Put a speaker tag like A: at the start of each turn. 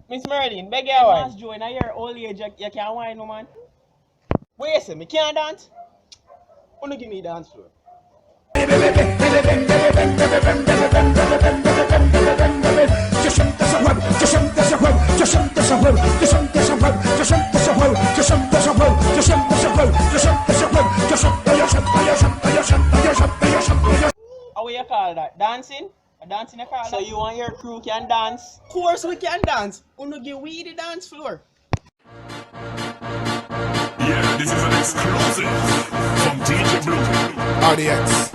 A: Miss Merlin, beg your wine.
B: Mas Joe, in your old age, you can't wine, no man.
A: Wait a second, me can't dance? Wanna give me dance floor? How will you call that? Dancing? A dancing you call that? So you and your crew can dance? Of course we can dance. Wanna give we the dance floor?
C: Yeah, this is an exclusive from DJ Blue.
D: RDX.